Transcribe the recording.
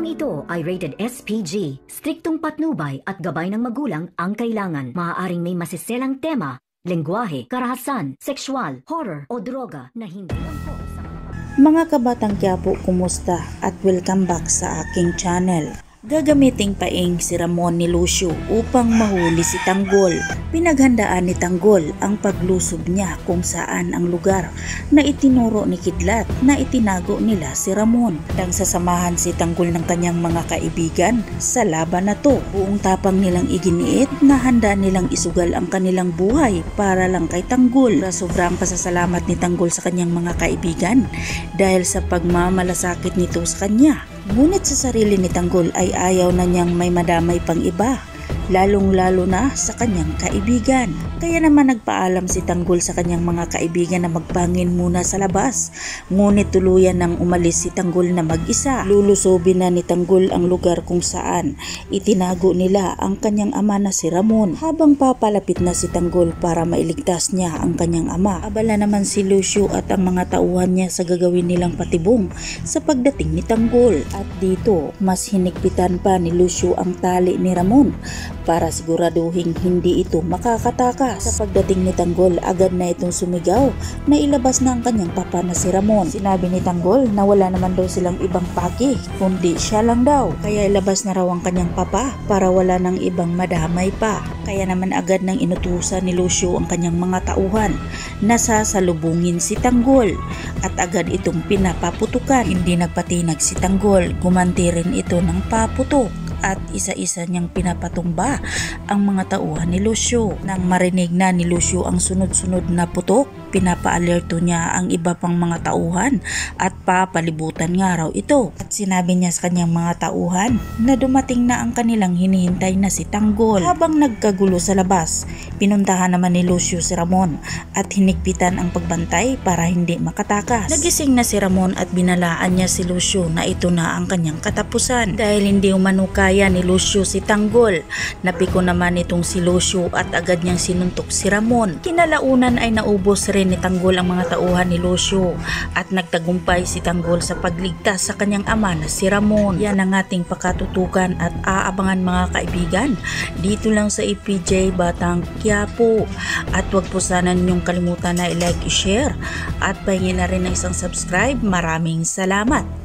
Programang ito ay rated SPG. Striktong patnubay at gabay ng magulang ang kailangan. Maaaring may masiselang tema, lengguwahe, karahasan, sexual, horror o droga na hindi angkop sa Mga kabatang Quiapo, kumusta at welcome back sa aking channel. Gagamiting paing si Ramon ni Lucio upang mahuli si Tanggol. Pinaghandaan ni Tanggol ang paglusob niya kung saan ang lugar na itinuro ni Kidlat na itinago nila si Ramon. Nang sasamahan si Tanggol ng kanyang mga kaibigan sa laban na to, buong tapang nilang iginiit na handa nilang isugal ang kanilang buhay para lang kay Tanggol. Sobrang pasasalamat ni Tanggol sa kanyang mga kaibigan dahil sa pagmamalasakit nito sa kanya. Ngunit sa sarili ni Tanggol ay ayaw na niyang may madamay pang iba, lalong-lalo na sa kanyang kaibigan. Kaya naman nagpaalam si Tanggol sa kanyang mga kaibigan na magpangin muna sa labas. Ngunit tuluyan nang umalis si Tanggol na mag-isa. Lulusobin na ni Tanggol ang lugar kung saan itinago nila ang kanyang ama na si Ramon. Habang papalapit na si Tanggol para mailigtas niya ang kanyang ama, abala naman si Lucio at ang mga tauhan niya sa gagawin nilang patibong sa pagdating ni Tanggol. At dito, mas hinigpitan pa ni Lucio ang tali ni Ramon para siguraduhin hindi ito makakatakas. Sa pagdating ni Tanggol, agad na itong sumigaw na ilabas na ang kanyang papa na si Ramon. Sinabi ni Tanggol na wala naman daw silang ibang paki, kundi siya lang daw. Kaya ilabas na raw ang kanyang papa para wala nang ibang madamay pa. Kaya naman agad nang inutusan ni Lucio ang kanyang mga tauhan na sasalubungin si Tanggol at agad itong pinapaputukan. Hindi nagpatinag si Tanggol, gumanti rin ito ng paputok at isa-isa niyang pinapatumba ang mga tauhan ni Lucio. Nang marinig na ni Lucio ang sunod-sunod na putok, pinapa-alerto niya ang iba pang mga tauhan at papalibutan nga raw ito. At sinabi niya sa kanyang mga tauhan na dumating na ang kanilang hinihintay na si Tanggol. Habang nagkagulo sa labas, pinuntahan naman ni Lucio si Ramon at hinigpitan ang pagbantay para hindi makatakas. Nagising na si Ramon at binalaan niya si Lucio na ito na ang kanyang katapusan. Dahil hindi umanukaya ni Lucio si Tanggol, napiko naman itong si Lucio at agad niyang sinuntok si Ramon. Kinalaunan ay naubos rin ni Tanggol ang mga tauhan ni Lucio at nagtagumpay si Tanggol sa pagligtas sa kanyang ama na si Ramon. Yan ang ating pakatutukan at aabangan mga kaibigan dito lang sa EPJ Batang Quiapo. At wag po sana ninyong kalimutan na i-like, i-share at pahingin na rin ng isang subscribe. Maraming salamat.